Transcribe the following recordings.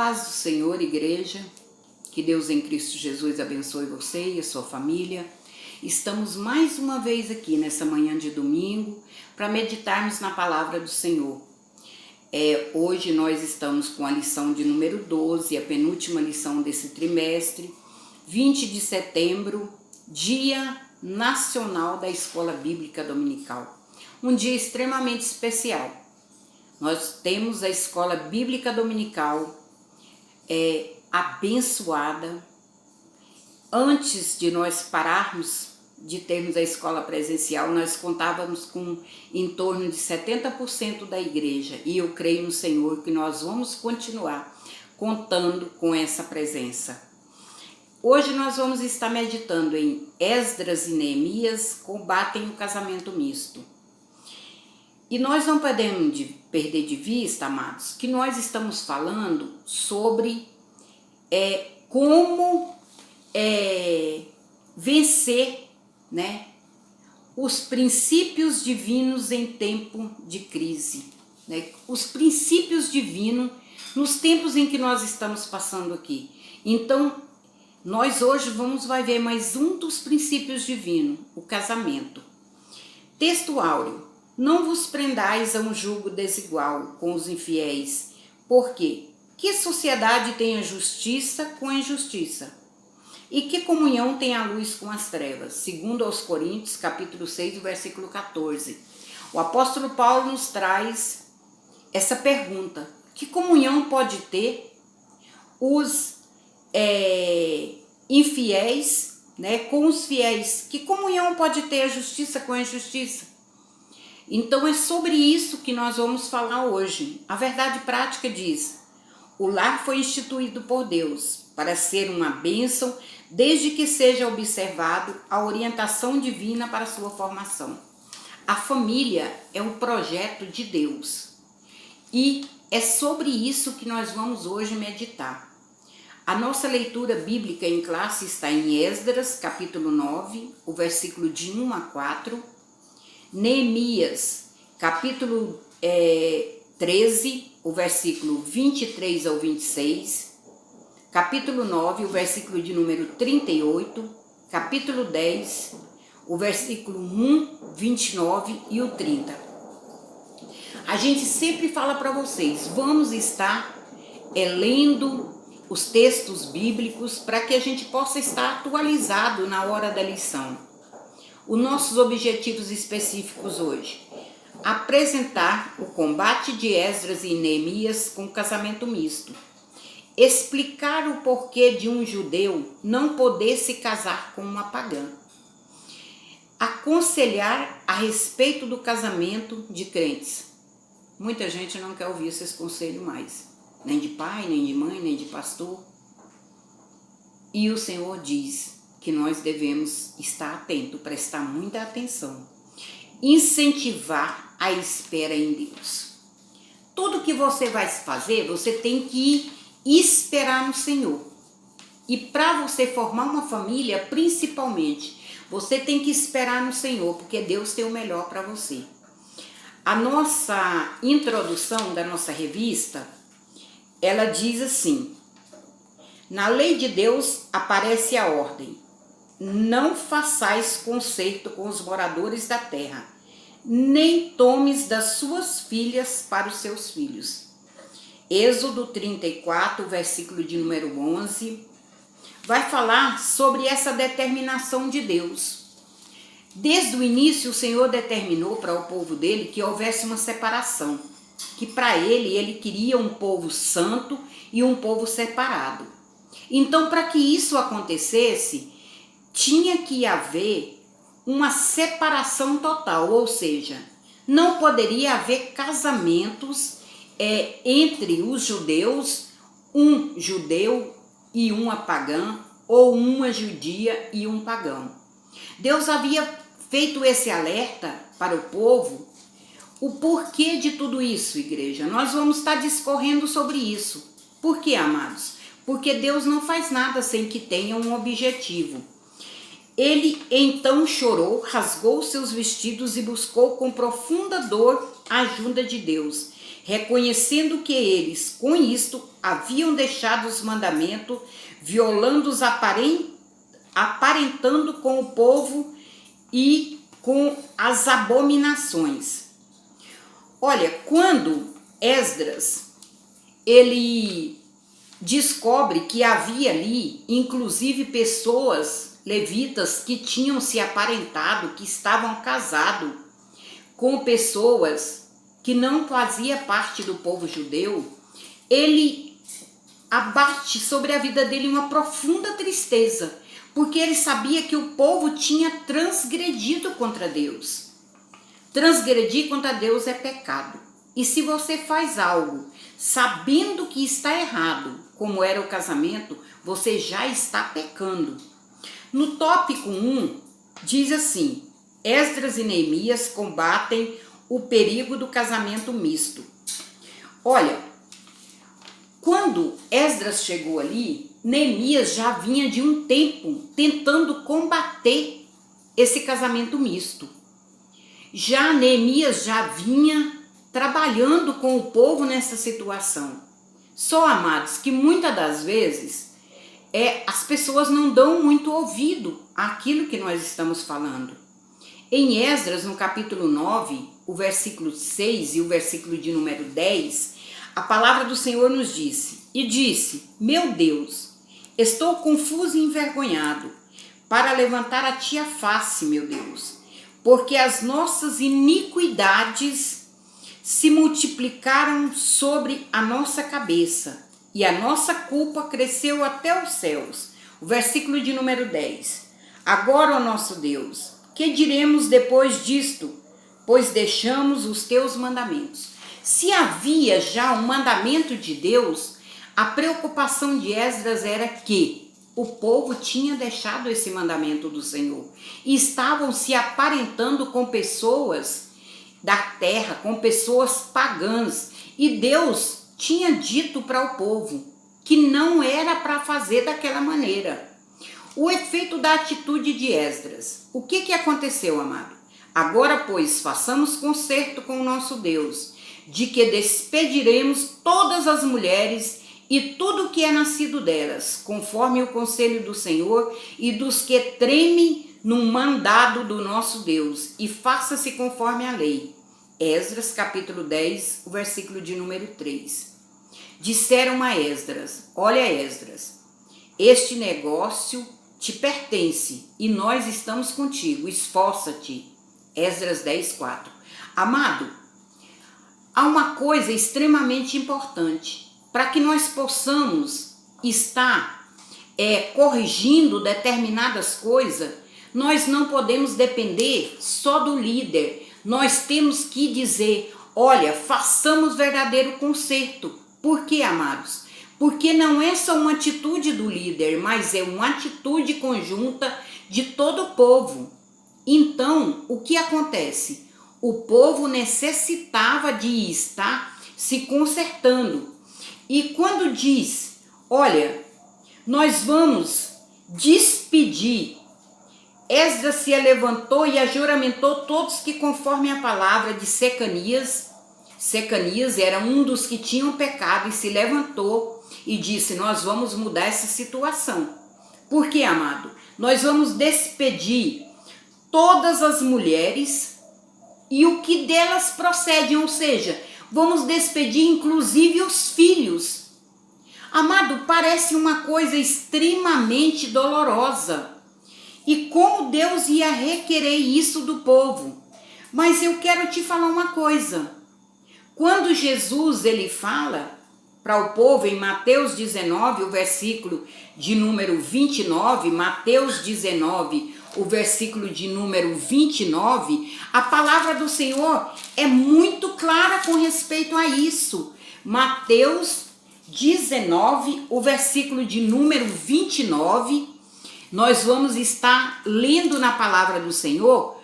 paz do Senhor, igreja, que Deus em Cristo Jesus abençoe você e a sua família. Estamos mais uma vez aqui nessa manhã de domingo para meditarmos na palavra do Senhor. Hoje nós estamos com a lição de número 12, a penúltima lição desse trimestre, 20 de setembro, Dia Nacional da Escola Bíblica Dominical. Um dia extremamente especial. Nós temos a Escola Bíblica Dominical abençoada. Antes de nós pararmos de termos a escola presencial, nós contávamos com em torno de 70% da igreja. E eu creio no Senhor que nós vamos continuar contando com essa presença. Hoje nós vamos estar meditando em Esdras e Neemias combatem o casamento misto. E nós não podemos perder de vista, amados, que nós estamos falando sobre como vencer, né, os princípios divinos em tempo de crise, né, os princípios divinos nos tempos em que nós estamos passando aqui. Então, nós hoje vai ver mais um dos princípios divinos, o casamento. Texto áureo. Não vos prendais a um jugo desigual com os infiéis, porque que sociedade tem a justiça com a injustiça? E que comunhão tem a luz com as trevas? Segundo aos Coríntios, capítulo 6, versículo 14. O apóstolo Paulo nos traz essa pergunta: que comunhão pode ter os infiéis, né, com os fiéis? Que comunhão pode ter a justiça com a injustiça? Então é sobre isso que nós vamos falar hoje. A verdade prática diz: o lar foi instituído por Deus para ser uma bênção, desde que seja observado a orientação divina para sua formação. A família é um projeto de Deus e é sobre isso que nós vamos hoje meditar. A nossa leitura bíblica em classe está em Esdras, capítulo 9, o versículo de 1 a 4, Neemias, capítulo 13, o versículo 23 ao 26, capítulo 9, o versículo de número 38, capítulo 10, o versículo 1, 29 e o 30. A gente sempre fala para vocês, vamos estar lendo os textos bíblicos para que a gente possa estar atualizado na hora da lição. Os nossos objetivos específicos hoje: apresentar o combate de Esdras e Neemias com casamento misto, explicar o porquê de um judeu não poder se casar com uma pagã, aconselhar a respeito do casamento de crentes. Muita gente não quer ouvir esses conselhos mais, nem de pai, nem de mãe, nem de pastor. E o Senhor diz que nós devemos estar atentos, prestar muita atenção, incentivar a espera em Deus. Tudo que você vai fazer, você tem que esperar no Senhor. E para você formar uma família, principalmente, você tem que esperar no Senhor, porque Deus tem o melhor para você. A nossa introdução da nossa revista, ela diz assim: na lei de Deus aparece a ordem: não façais concerto com os moradores da terra, nem tomes das suas filhas para os seus filhos. Êxodo 34, versículo de número 11, vai falar sobre essa determinação de Deus. Desde o início, o Senhor determinou para o povo dele que houvesse uma separação, que para ele queria um povo santo e um povo separado. Então, para que isso acontecesse, tinha que haver uma separação total, ou seja, não poderia haver casamentos entre os judeus, um judeu e uma pagã, ou uma judia e um pagão. Deus havia feito esse alerta para o povo. O porquê de tudo isso, igreja? Nós vamos estar discorrendo sobre isso. Por quê, amados? Porque Deus não faz nada sem que tenha um objetivo. Ele então chorou, rasgou seus vestidos e buscou com profunda dor a ajuda de Deus. reconhecendo que eles, com isto, haviam deixado os mandamentos, violando-os, aparentando com o povo e com as abominações. Olha, quando Esdras, ele descobre que havia ali, inclusive, pessoas levitas que tinham se aparentado, que estavam casados com pessoas que não faziam parte do povo judeu, ele abate sobre a vida dele uma profunda tristeza, porque ele sabia que o povo tinha transgredido contra Deus. Transgredir contra Deus é pecado. E se você faz algo sabendo que está errado, como era o casamento, você já está pecando. No tópico 1, diz assim: Esdras e Neemias combatem o perigo do casamento misto. Olha, quando Esdras chegou ali, Neemias já vinha de um tempo tentando combater esse casamento misto. Já Neemias já vinha trabalhando com o povo nessa situação. Só, amados, que muitas das vezes as pessoas não dão muito ouvido àquilo que nós estamos falando. Em Esdras, no capítulo 9, o versículo 6 e o versículo de número 10, a palavra do Senhor nos disse: E disse, meu Deus, estou confuso e envergonhado para levantar a ti a face, meu Deus, porque as nossas iniquidades se multiplicaram sobre a nossa cabeça e a nossa culpa cresceu até os céus. O versículo de número 10. Agora, ó nosso Deus, que diremos depois disto? Pois deixamos os teus mandamentos. Se havia já um mandamento de Deus, a preocupação de Esdras era que o povo tinha deixado esse mandamento do Senhor e estavam se aparentando com pessoas da terra, com pessoas pagãs, e Deus tinha dito para o povo que não era para fazer daquela maneira. O efeito da atitude de Esdras. O que aconteceu, amado? Agora, pois, façamos concerto com o nosso Deus, de que despediremos todas as mulheres e tudo que é nascido delas, conforme o conselho do Senhor e dos que tremem no mandado do nosso Deus, e faça-se conforme a lei. Esdras, capítulo 10, o versículo de número 3. Disseram a Esdras: Olha, Esdras, este negócio te pertence e nós estamos contigo, esforça-te. Esdras 10, 4. Amado, há uma coisa extremamente importante para que nós possamos estar corrigindo determinadas coisas. Nós não podemos depender só do líder. Nós temos que dizer: olha, façamos verdadeiro conserto. Por quê, amados? Porque não é só uma atitude do líder, mas é uma atitude conjunta de todo o povo. Então, o que acontece? O povo necessitava de estar se consertando. E quando diz: olha, nós vamos despedir, Esdras se levantou e ajuramentou todos que, conforme a palavra de Secanias era um dos que tinham pecado, e se levantou e disse: nós vamos mudar essa situação. Por quê, amado? Nós vamos despedir todas as mulheres e o que delas procedem, ou seja, vamos despedir inclusive os filhos. Amado, parece uma coisa extremamente dolorosa. E como Deus ia requerer isso do povo? Mas eu quero te falar uma coisa. Quando Jesus ele fala para o povo em Mateus 19, o versículo de número 29, Mateus 19, o versículo de número 29, a palavra do Senhor é muito clara com respeito a isso. Mateus 19, o versículo de número 29, nós vamos estar lendo na palavra do Senhor.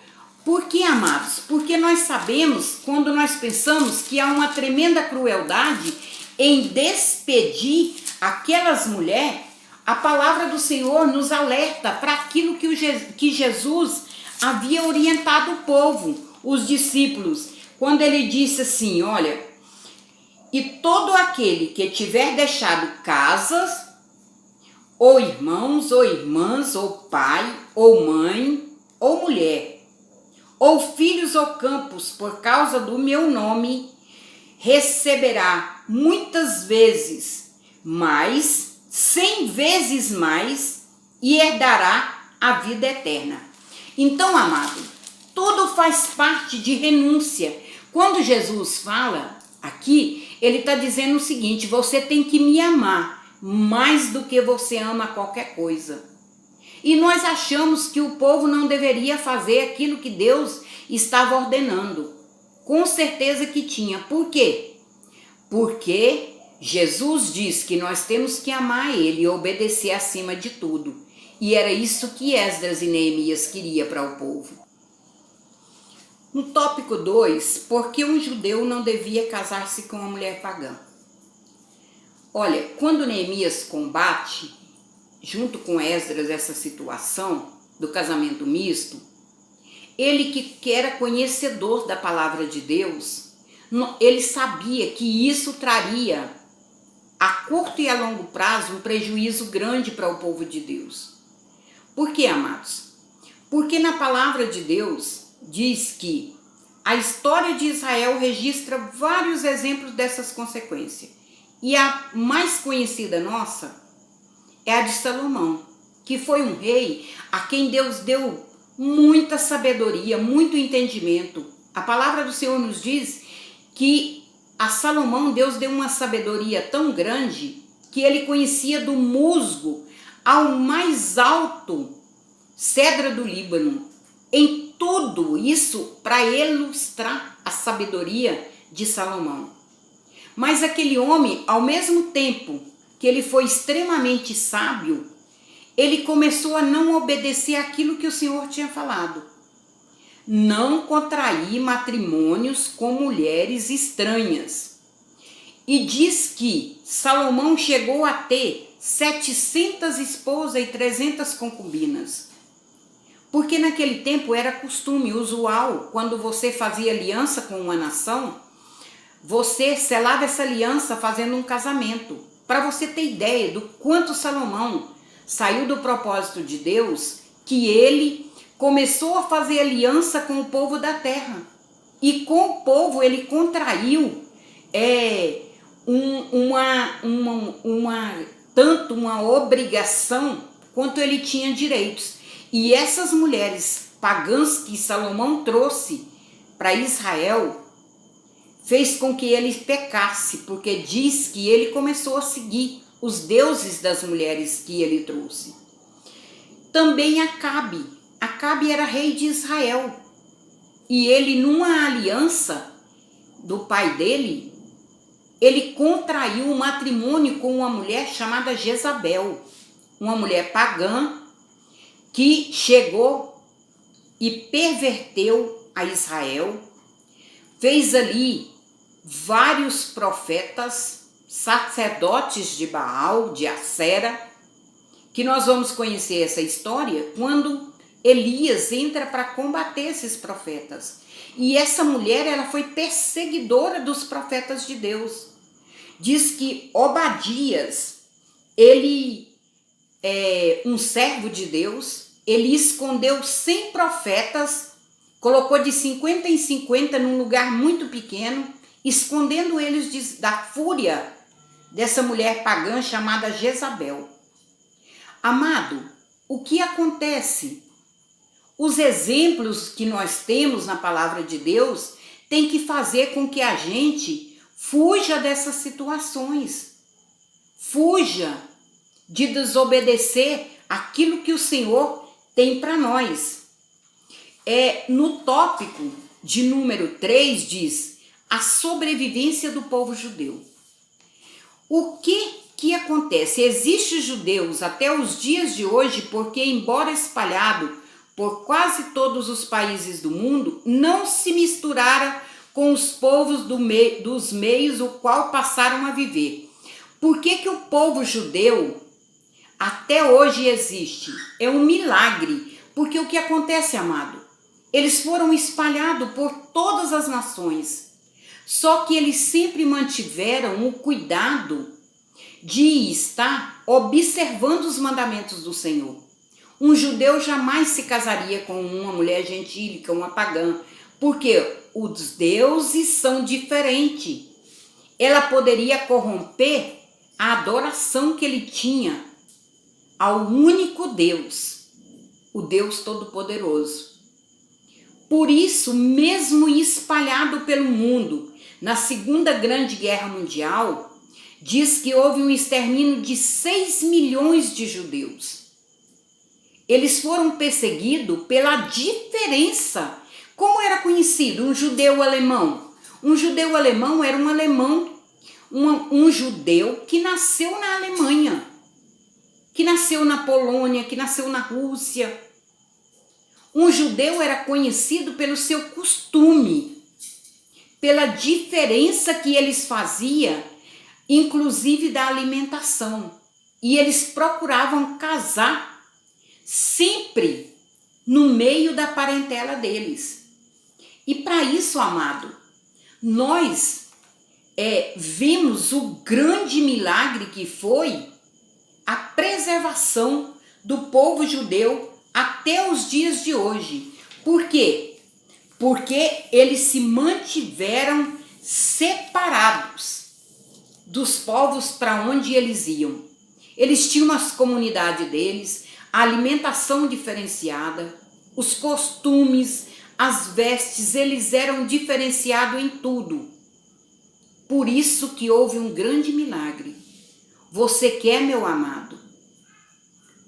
Por que, amados? Porque nós sabemos, quando nós pensamos que há uma tremenda crueldade em despedir aquelas mulheres, a palavra do Senhor nos alerta para aquilo que Jesus havia orientado o povo, os discípulos, quando ele disse assim: olha, E todo aquele que tiver deixado casas, ou irmãos, ou irmãs, ou pai, ou mãe, ou mulher, ou filhos ou campos, por causa do meu nome, receberá muitas vezes mais, 100 vezes mais, e herdará a vida eterna. Então, amado, tudo faz parte de renúncia. Quando Jesus fala aqui, ele está dizendo o seguinte: você tem que me amar mais do que você ama qualquer coisa. E nós achamos que o povo não deveria fazer aquilo que Deus estava ordenando. Com certeza que tinha. Por quê? Porque Jesus diz que nós temos que amar Ele e obedecer acima de tudo. E era isso que Esdras e Neemias queria para o povo. No tópico 2, por que um judeu não devia casar-se com uma mulher pagã? Olha, quando Neemias combate, junto com Esdras, essa situação do casamento misto, ele que era conhecedor da palavra de Deus, ele sabia que isso traria a curto e a longo prazo um prejuízo grande para o povo de Deus. Por quê, amados? Porque na palavra de Deus diz que a história de Israel registra vários exemplos dessas consequências. E a mais conhecida nossa é a de Salomão, que foi um rei a quem Deus deu muita sabedoria, muito entendimento. A palavra do Senhor nos diz que a Salomão Deus deu uma sabedoria tão grande que ele conhecia do musgo ao mais alto cedro do Líbano. Em tudo isso para ilustrar a sabedoria de Salomão. Mas aquele homem, ao mesmo tempo que ele foi extremamente sábio, ele começou a não obedecer aquilo que o Senhor tinha falado. Não contrair matrimônios com mulheres estranhas. E diz que Salomão chegou a ter 700 esposas e 300 concubinas. Porque naquele tempo era costume usual, quando você fazia aliança com uma nação, você selava essa aliança fazendo um casamento. Para você ter ideia do quanto Salomão saiu do propósito de Deus, que ele começou a fazer aliança com o povo da terra. E com o povo ele contraiu tanto uma obrigação quanto ele tinha direitos. E essas mulheres pagãs que Salomão trouxe para Israel fez com que ele pecasse, porque diz que ele começou a seguir os deuses das mulheres que ele trouxe. Também Acabe. Acabe era rei de Israel. E ele, numa aliança do pai dele, ele contraiu um matrimônio com uma mulher chamada Jezabel, uma mulher pagã, que chegou e perverteu a Israel, fez ali vários profetas, sacerdotes de Baal, de Acera, que nós vamos conhecer essa história quando Elias entra para combater esses profetas. E essa mulher, ela foi perseguidora dos profetas de Deus. Diz que Obadias, ele um servo de Deus, ele escondeu 100 profetas, colocou de 50 em 50 num lugar muito pequeno, escondendo eles da fúria dessa mulher pagã chamada Jezabel. Amado, o que acontece? Os exemplos que nós temos na palavra de Deus tem que fazer com que a gente fuja dessas situações, fuja de desobedecer aquilo que o Senhor tem para nós. No tópico de número 3 diz a sobrevivência do povo judeu. O que acontece? Existem judeus até os dias de hoje porque, embora espalhado por quase todos os países do mundo, não se misturaram com os povos dos meios o qual passaram a viver. Por que o povo judeu até hoje existe? É um milagre, porque o que acontece, amado? Eles foram espalhados por todas as nações, Só que eles sempre mantiveram o cuidado de estar observando os mandamentos do Senhor. Um judeu jamais se casaria com uma mulher gentílica, uma pagã, porque os deuses são diferentes. Ela poderia corromper a adoração que ele tinha ao único Deus, o Deus Todo-Poderoso. Por isso, mesmo espalhado pelo mundo, na Segunda Grande Guerra Mundial, diz que houve um extermínio de 6 milhões de judeus. Eles foram perseguidos pela diferença. Como era conhecido um judeu alemão? Um judeu alemão era um alemão, um judeu que nasceu na Alemanha, que nasceu na Polônia, que nasceu na Rússia. Um judeu era conhecido pelo seu costume, pela diferença que eles faziam, inclusive da alimentação. E eles procuravam casar sempre no meio da parentela deles. E para isso, amado, nós vemos o grande milagre que foi a preservação do povo judeu até os dias de hoje. Por quê? Porque eles se mantiveram separados dos povos para onde eles iam. Eles tinham as comunidades deles, a alimentação diferenciada, os costumes, as vestes, eles eram diferenciados em tudo. Por isso que houve um grande milagre. Você quer, meu amado,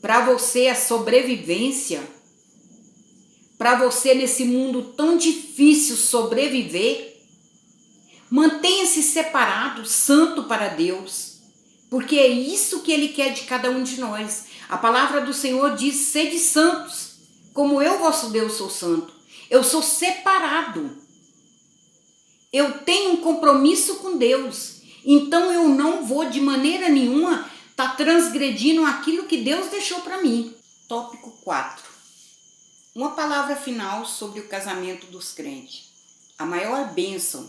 para você a sobrevivência, para você nesse mundo tão difícil sobreviver, mantenha-se separado, santo para Deus, porque é isso que Ele quer de cada um de nós. A palavra do Senhor diz: sede santos, como eu, vosso Deus, sou santo. Eu sou separado. Eu tenho um compromisso com Deus. Então eu não vou de maneira nenhuma estar transgredindo aquilo que Deus deixou para mim. Tópico 4. Uma palavra final sobre o casamento dos crentes. A maior bênção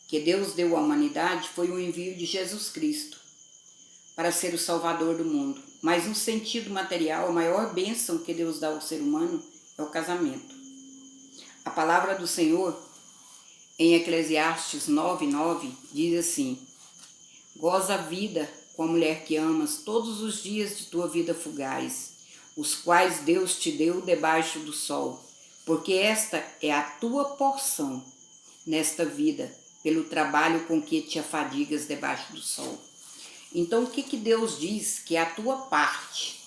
que Deus deu à humanidade foi o envio de Jesus Cristo para ser o Salvador do mundo. Mas no sentido material, a maior bênção que Deus dá ao ser humano é o casamento. A palavra do Senhor, em Eclesiastes 9:9, diz assim: goza a vida com a mulher que amas todos os dias de tua vida fugaz, os quais Deus te deu debaixo do sol, porque esta é a tua porção nesta vida, pelo trabalho com que te afadigas debaixo do sol. Então, o que Deus diz? Que é a tua parte,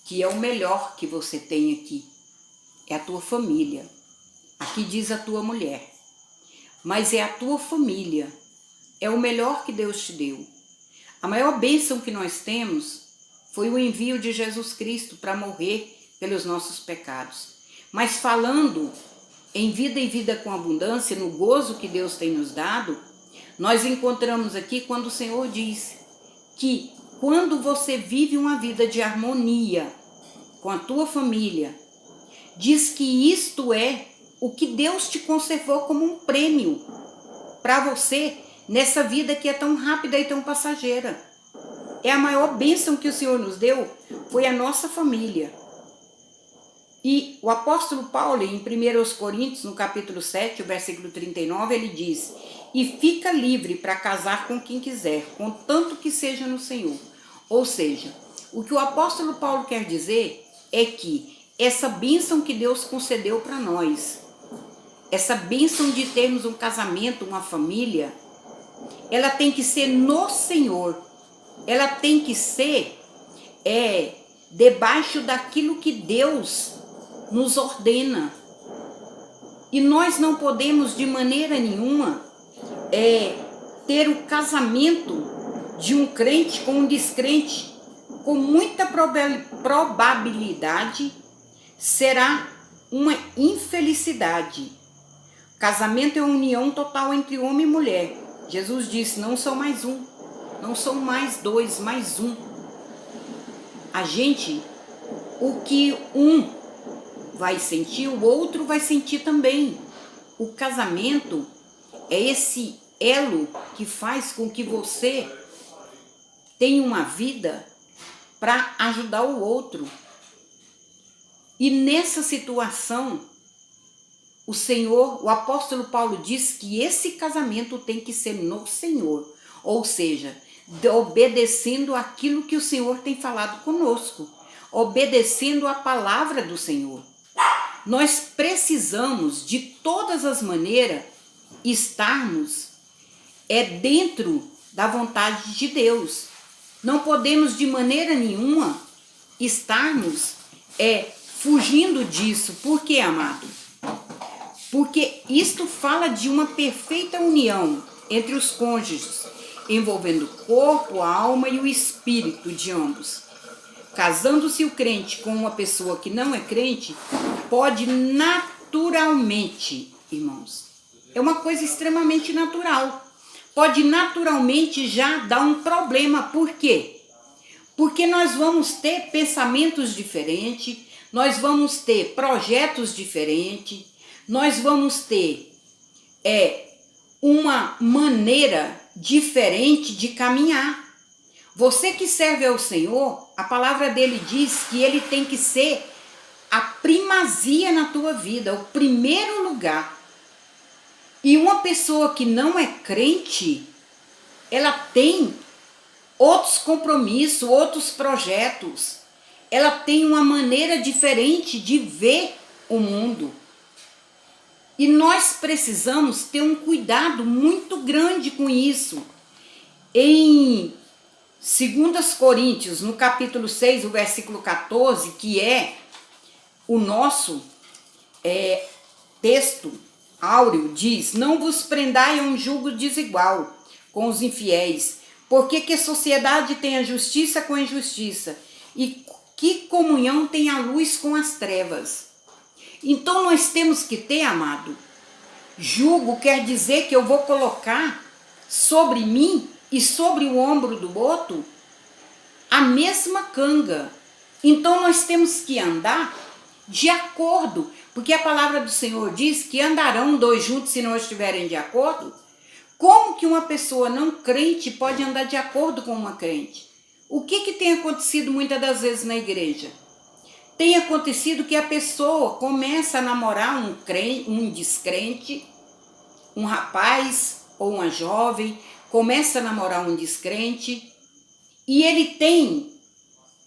que é o melhor que você tem aqui, é a tua família. Aqui diz a tua mulher, mas é a tua família, é o melhor que Deus te deu. A maior bênção que nós temos foi o envio de Jesus Cristo para morrer pelos nossos pecados. Mas falando em vida e vida com abundância, no gozo que Deus tem nos dado, nós encontramos aqui quando o Senhor diz que quando você vive uma vida de harmonia com a tua família, diz que isto é o que Deus te conservou como um prêmio para você nessa vida que é tão rápida e tão passageira. É a maior bênção que o Senhor nos deu, foi a nossa família. E o apóstolo Paulo, em 1 Coríntios, no capítulo 7, o versículo 39, ele diz: e fica livre para casar com quem quiser, contanto que seja no Senhor. Ou seja, o que o apóstolo Paulo quer dizer é que essa bênção que Deus concedeu para nós, essa bênção de termos um casamento, uma família, ela tem que ser no Senhor. Ela tem que ser debaixo daquilo que Deus nos ordena. E nós não podemos de maneira nenhuma ter o casamento de um crente com um descrente. Com muita probabilidade será uma infelicidade. Casamento é uma união total entre homem e mulher. Jesus disse: não são mais um, não são mais dois, mais um. O que um vai sentir, o outro vai sentir também. O casamento é esse elo que faz com que você tenha uma vida para ajudar o outro. E nessa situação, o apóstolo Paulo diz que esse casamento tem que ser no Senhor, ou seja, obedecendo aquilo que o Senhor tem falado conosco, obedecendo a palavra do Senhor. Nós precisamos, de todas as maneiras, estarmos dentro da vontade de Deus. Não podemos de maneira nenhuma estarmos fugindo disso. Por quê, amado? Porque isto fala de uma perfeita união entre os cônjuges, envolvendo o corpo, a alma e o espírito de ambos. Casando-se o crente com uma pessoa que não é crente, pode naturalmente, irmãos, é uma coisa extremamente natural, pode naturalmente já dar um problema. Por quê? Porque nós vamos ter pensamentos diferentes, nós vamos ter projetos diferentes, nós vamos ter uma maneira diferente de caminhar. Você que serve ao Senhor, a palavra dele diz que ele tem que ser a primazia na tua vida, o primeiro lugar. E uma pessoa que não é crente, ela tem outros compromissos, outros projetos. Ela tem uma maneira diferente de ver o mundo. E nós precisamos ter um cuidado muito grande com isso. Em 2 Coríntios, no capítulo 6, o versículo 14, que é o nosso texto áureo, diz: não vos prendai a um jugo desigual com os infiéis, porque que sociedade tem a justiça com a injustiça? E que comunhão tem a luz com as trevas? Então nós temos que ter, amado, jugo quer dizer que eu vou colocar sobre mim e sobre o ombro do outro a mesma canga. Então nós temos que andar de acordo, porque a palavra do Senhor diz que andarão dois juntos se não estiverem de acordo. Como que uma pessoa não crente pode andar de acordo com uma crente? O que tem acontecido muitas das vezes na igreja? Tem acontecido que a pessoa começa a namorar um descrente, um rapaz ou uma jovem, começa a namorar um descrente e ele tem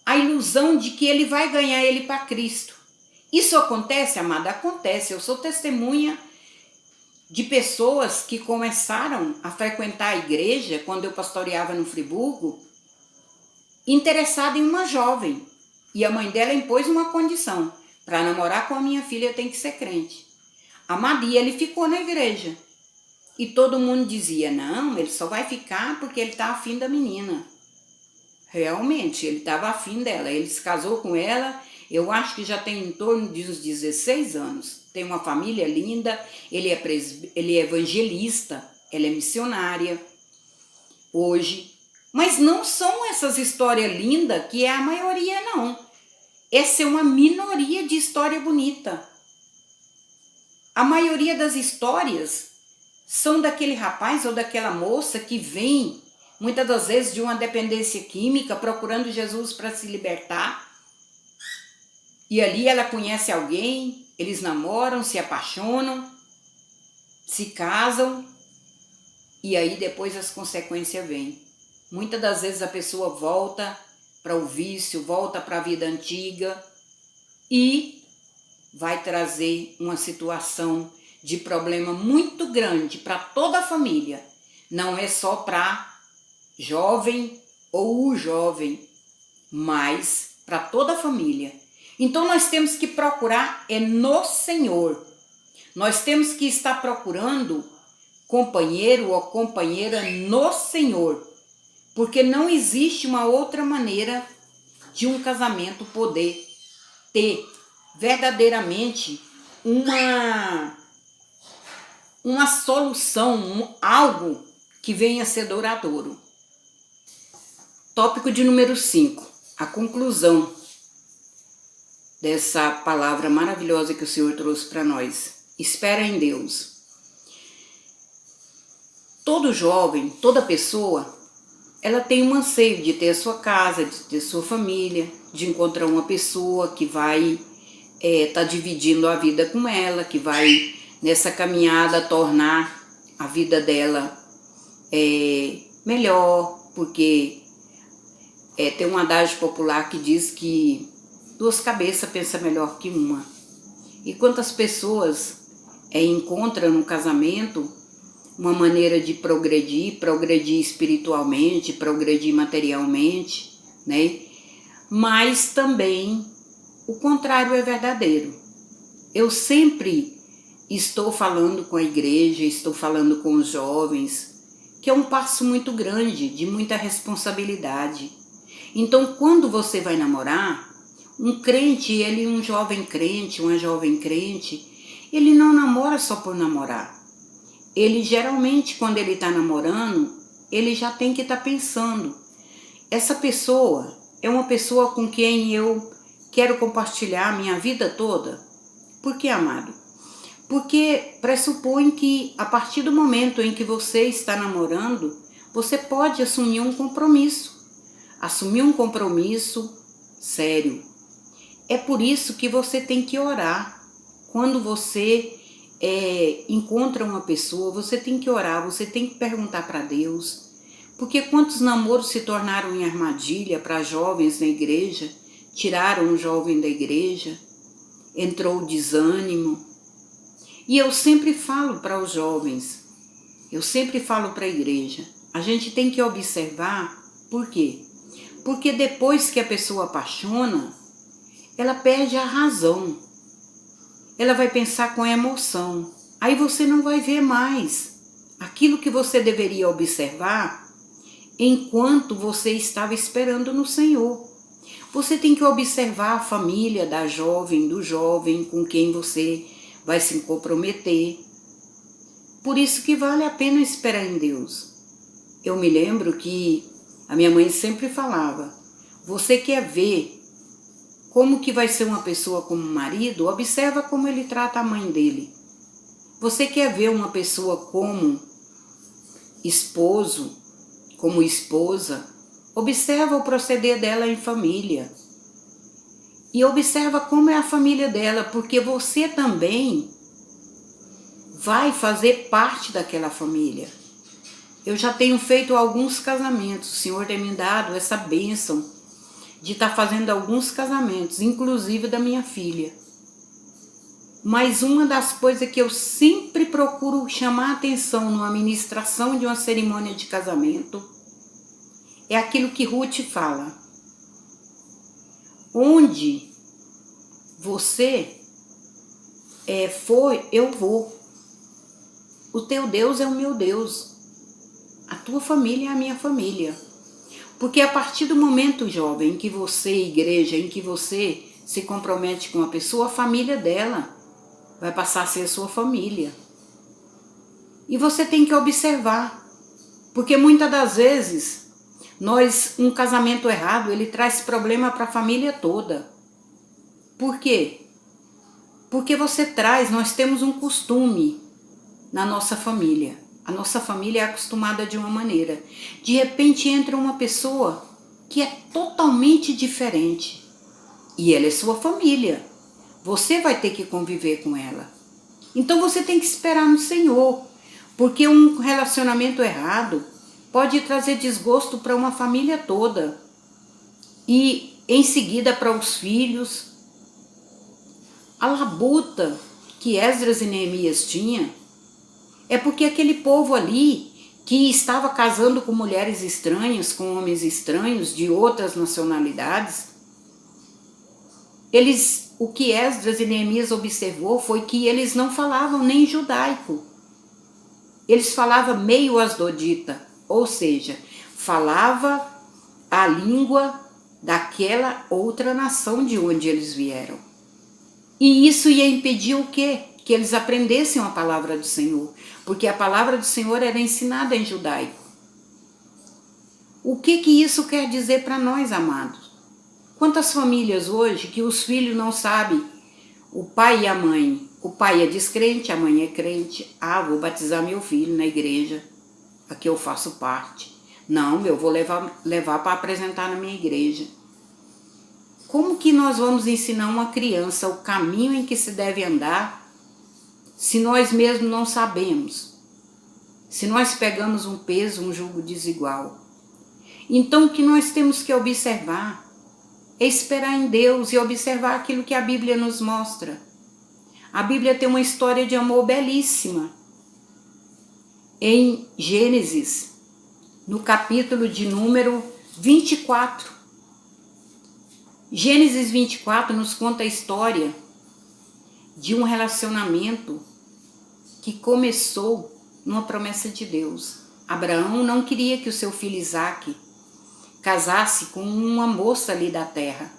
a ilusão de que ele vai ganhar ele para Cristo. Isso acontece, amada? Acontece. Eu sou testemunha de pessoas que começaram a frequentar a igreja quando eu pastoreava no Friburgo, interessada em uma jovem. E a mãe dela impôs uma condição: para namorar com a minha filha tem que ser crente. Amada, e ele ficou na igreja. E todo mundo dizia: não, ele só vai ficar porque ele está afim da menina. Realmente, ele estava afim dela. Ele se casou com ela, eu acho que já tem em torno de uns 16 anos. Tem uma família linda, ele é evangelista, ela é missionária hoje. Mas não são essas histórias lindas que é a maioria, não. Essa é uma minoria de história bonita. A maioria das histórias são daquele rapaz ou daquela moça que vem, muitas das vezes, de uma dependência química, procurando Jesus para se libertar. E ali ela conhece alguém, eles namoram, se apaixonam, se casam, e aí depois as consequências vêm. Muitas das vezes a pessoa volta para o vício, volta para a vida antiga e vai trazer uma situação de problema muito grande para toda a família. Não é só para jovem ou o jovem, mas para toda a família. Então nós temos que procurar no Senhor. Nós temos que estar procurando companheiro ou companheira no Senhor. Porque não existe uma outra maneira de um casamento poder ter verdadeiramente uma solução, algo que venha a ser duradouro. Tópico de número 5, a conclusão dessa palavra maravilhosa que o Senhor trouxe para nós. Espera em Deus. todo jovem, toda pessoa, ela tem um anseio de ter a sua casa, de ter sua família, de encontrar uma pessoa que vai tá dividindo a vida com ela, que vai nessa caminhada tornar a vida dela melhor, porque tem um adágio popular que diz que duas cabeças pensam melhor que uma. E quantas pessoas encontram no casamento uma maneira de progredir espiritualmente, progredir materialmente, né? Mas também o contrário é verdadeiro. Eu sempre estou falando com a igreja, estou falando com os jovens, que é um passo muito grande, de muita responsabilidade. Então, quando você vai namorar, um crente, um jovem crente, uma jovem crente, ele não namora só por namorar. Ele geralmente, quando ele está namorando, ele já tem que estar pensando. Essa pessoa é uma pessoa com quem eu quero compartilhar a minha vida toda. Por que, amado? Porque pressupõe que a partir do momento em que você está namorando, você pode assumir um compromisso. Assumir um compromisso sério. É por isso que você tem que orar. Quando você encontra uma pessoa, você tem que orar, você tem que perguntar para Deus. Porque quantos namoros se tornaram em armadilha para jovens na igreja, tiraram um jovem da igreja, entrou o desânimo. E eu sempre falo para os jovens, eu sempre falo para a igreja, a gente tem que observar. Por quê? Porque depois que a pessoa apaixona, ela perde a razão. Ela vai pensar com emoção. Aí você não vai ver mais aquilo que você deveria observar enquanto você estava esperando no Senhor. Você tem que observar a família da jovem, do jovem com quem você vai se comprometer. Por isso que vale a pena esperar em Deus. Eu me lembro que a minha mãe sempre falava, você quer ver como que vai ser uma pessoa como marido? Observa como ele trata a mãe dele. Você quer ver uma pessoa como esposo, como esposa? Observa o proceder dela em família. E observa como é a família dela, porque você também vai fazer parte daquela família. Eu já tenho feito alguns casamentos, o Senhor tem me dado essa bênção de estar fazendo alguns casamentos, inclusive da minha filha. Mas uma das coisas que eu sempre procuro chamar a atenção numa ministração de uma cerimônia de casamento é aquilo que Ruth fala. Onde você for, eu vou. O teu Deus é o meu Deus. A tua família é a minha família. Porque a partir do momento, jovem, em que você, igreja, em que você se compromete com uma pessoa, a família dela vai passar a ser a sua família. E você tem que observar. Porque muitas das vezes, um casamento errado, ele traz problema para a família toda. Por quê? Porque nós temos um costume na nossa família. A nossa família é acostumada de uma maneira. De repente entra uma pessoa que é totalmente diferente. E ela é sua família. Você vai ter que conviver com ela. Então você tem que esperar no Senhor. Porque um relacionamento errado pode trazer desgosto para uma família toda. E em seguida para os filhos. A labuta que Esdras e Neemias tinham é porque aquele povo ali que estava casando com mulheres estranhas, com homens estranhos de outras nacionalidades, o que Esdras e Neemias observou foi que eles não falavam nem judaico. Eles falavam meio asdodita, ou seja, falava a língua daquela outra nação de onde eles vieram. E isso ia impedir o quê? Que eles aprendessem a palavra do Senhor, porque a palavra do Senhor era ensinada em judaico. O que isso quer dizer para nós, amados? Quantas famílias hoje que os filhos não sabem o pai e a mãe? O pai é descrente, a mãe é crente. Ah, vou batizar meu filho na igreja. a que eu faço parte. Não, eu vou levar para apresentar na minha igreja. Como que nós vamos ensinar uma criança o caminho em que se deve andar se nós mesmos não sabemos? Se nós pegamos um peso, um jugo desigual? Então o que nós temos que observar é esperar em Deus e observar aquilo que a Bíblia nos mostra. A Bíblia tem uma história de amor belíssima. Em Gênesis, no capítulo de número 24. Gênesis 24 nos conta a história de um relacionamento que começou numa promessa de Deus. Abraão não queria que o seu filho Isaque casasse com uma moça ali da terra.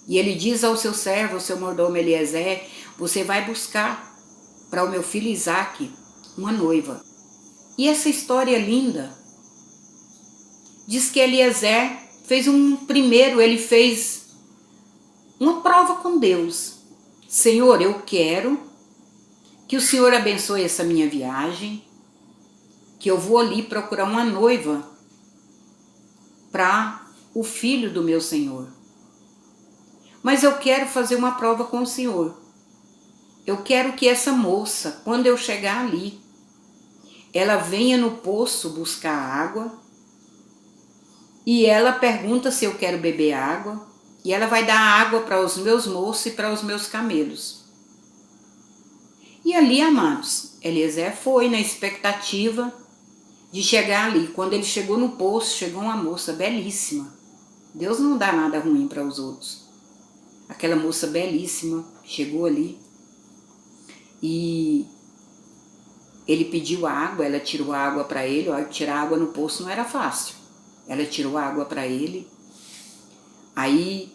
E ele diz ao seu servo, ao seu mordomo Eliezer, você vai buscar para o meu filho Isaque uma noiva. E essa história é linda. Diz que Eliezer ele fez uma prova com Deus. Senhor, eu quero que o Senhor abençoe essa minha viagem, que eu vou ali procurar uma noiva para o filho do meu Senhor. Mas eu quero fazer uma prova com o Senhor. Eu quero que essa moça, quando eu chegar ali, ela venha no poço buscar água e ela pergunta se eu quero beber água e ela vai dar água para os meus moços e para os meus camelos. E ali, amados, Eliezer foi na expectativa de chegar ali. Quando ele chegou no poço, chegou uma moça belíssima. Deus não dá nada ruim para os outros. Aquela moça belíssima chegou ali e ele pediu água, ela tirou água para ele. Olha, tirar água no poço não era fácil. Ela tirou água para ele. Aí,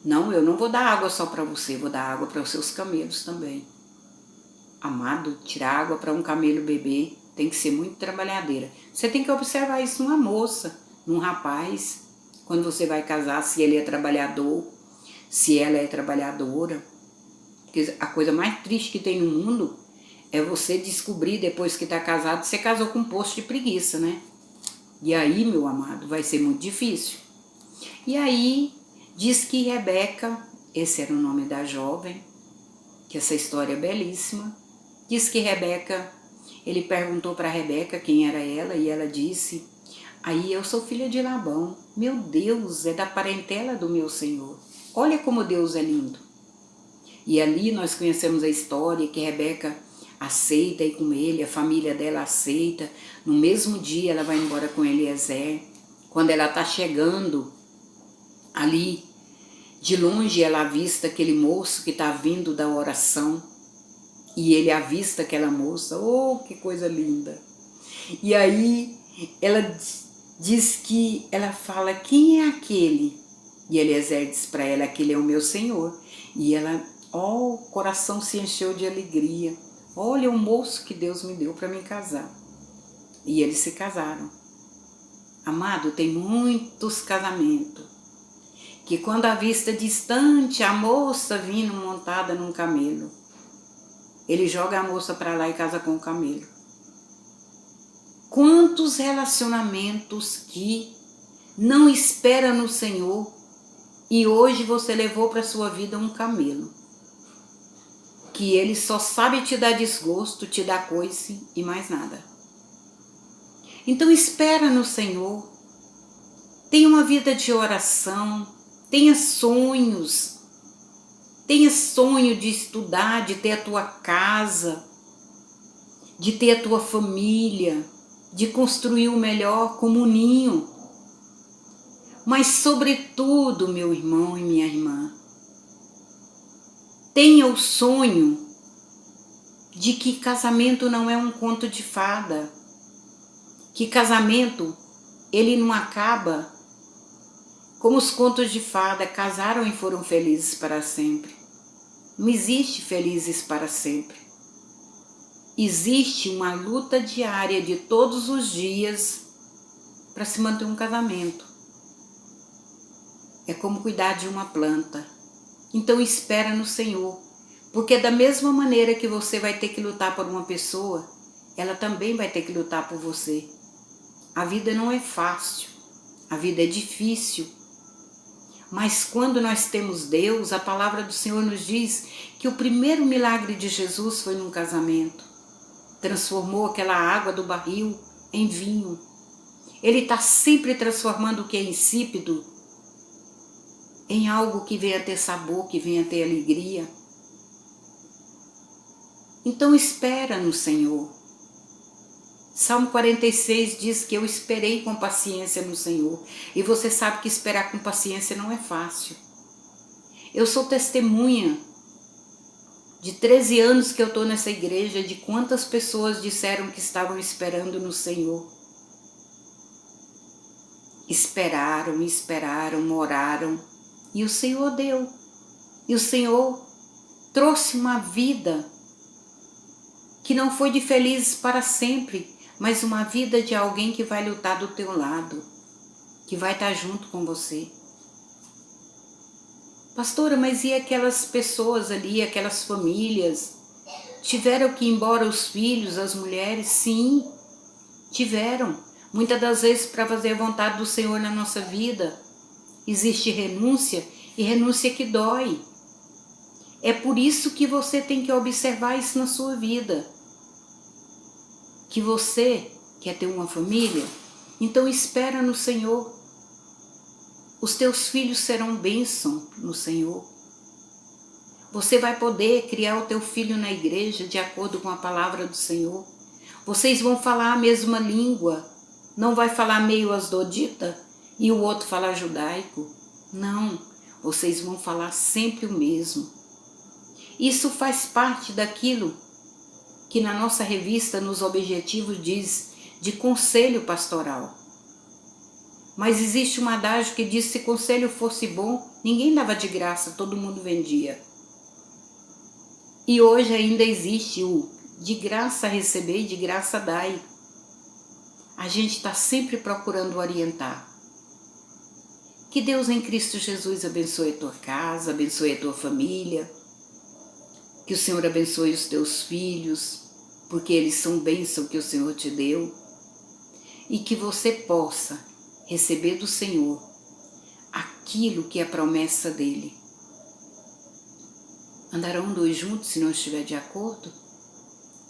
não, eu não vou dar água só para você, vou dar água para os seus camelos também. Amado, tirar água para um camelo beber tem que ser muito trabalhadeira. Você tem que observar isso numa moça, num rapaz, quando você vai casar, se ele é trabalhador, se ela é trabalhadora. Porque a coisa mais triste que tem no mundo é você descobrir depois que está casado, você casou com um poço de preguiça, né? E aí, meu amado, vai ser muito difícil. E aí, diz que Rebeca, esse era o nome da jovem, que essa história é belíssima, diz que Rebeca, ele perguntou para Rebeca quem era ela e ela disse, aí eu sou filha de Labão, meu Deus, é da parentela do meu Senhor. Olha como Deus é lindo. E ali nós conhecemos a história que Rebeca aceita ir com ele, a família dela aceita. No mesmo dia ela vai embora com Eliezer. Quando ela está chegando ali, de longe ela avista aquele moço que está vindo da oração. E ele avista aquela moça. Oh, que coisa linda! E aí ela diz que, ela fala, quem é aquele? E Eliezer diz para ela, aquele é o meu Senhor. E ela, o coração se encheu de alegria. Olha o moço que Deus me deu para me casar. E eles se casaram. Amado, tem muitos casamentos que quando a vista distante, a moça vindo montada num camelo, ele joga a moça para lá e casa com o camelo. Quantos relacionamentos que não esperam no Senhor e hoje você levou para sua vida um camelo, que ele só sabe te dar desgosto, te dar coice e mais nada. Então espera no Senhor, tenha uma vida de oração, tenha sonhos, tenha sonho de estudar, de ter a tua casa, de ter a tua família, de construir o melhor como um ninho. Mas sobretudo, meu irmão e minha irmã, tenha o sonho de que casamento não é um conto de fada, que casamento ele não acaba como os contos de fada, casaram e foram felizes para sempre. Não existe felizes para sempre. Existe uma luta diária de todos os dias para se manter um casamento. É como cuidar de uma planta. Então espera no Senhor, porque da mesma maneira que você vai ter que lutar por uma pessoa, ela também vai ter que lutar por você. A vida não é fácil, a vida é difícil. Mas quando nós temos Deus, a palavra do Senhor nos diz que o primeiro milagre de Jesus foi num casamento. Transformou aquela água do barril em vinho. Ele está sempre transformando o que é insípido em algo que venha ter sabor, que venha ter alegria. Então espera no Senhor. Salmo 46 diz que eu esperei com paciência no Senhor. E você sabe que esperar com paciência não é fácil. Eu sou testemunha de 13 anos que eu estou nessa igreja, de quantas pessoas disseram que estavam esperando no Senhor. Esperaram, oraram, e o Senhor deu. E o Senhor trouxe uma vida que não foi de felizes para sempre, mas uma vida de alguém que vai lutar do teu lado, que vai estar junto com você. Pastora, mas e aquelas pessoas ali, aquelas famílias? Tiveram que ir embora os filhos, as mulheres? Sim, tiveram. Muitas das vezes para fazer a vontade do Senhor na nossa vida, existe renúncia, e renúncia que dói. É por isso que você tem que observar isso na sua vida. Que você quer ter uma família? Então espera no Senhor. Os teus filhos serão bênção no Senhor. Você vai poder criar o teu filho na igreja de acordo com a palavra do Senhor. Vocês vão falar a mesma língua. Não vai falar meio asdodita e o outro falar judaico. Não, vocês vão falar sempre o mesmo. Isso faz parte daquilo que na nossa revista, nos objetivos, diz de conselho pastoral. Mas existe um adágio que diz: se conselho fosse bom, ninguém dava de graça, todo mundo vendia. E hoje ainda existe o de graça receber e de graça dai. A gente está sempre procurando orientar. Que Deus em Cristo Jesus abençoe a tua casa, abençoe a tua família. Que o Senhor abençoe os teus filhos, porque eles são bênção que o Senhor te deu. E que você possa receber do Senhor aquilo que é a promessa dele. Andarão dois juntos se não estiver de acordo?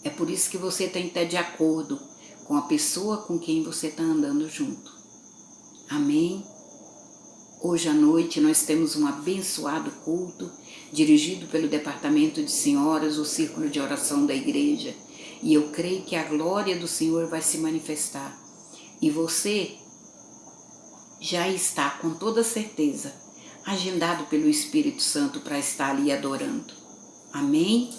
É por isso que você tem que estar de acordo com a pessoa com quem você está andando junto. Amém? Hoje à noite nós temos um abençoado culto dirigido pelo Departamento de Senhoras, o Círculo de Oração da Igreja. E eu creio que a glória do Senhor vai se manifestar. E você já está com toda certeza agendado pelo Espírito Santo para estar ali adorando. Amém?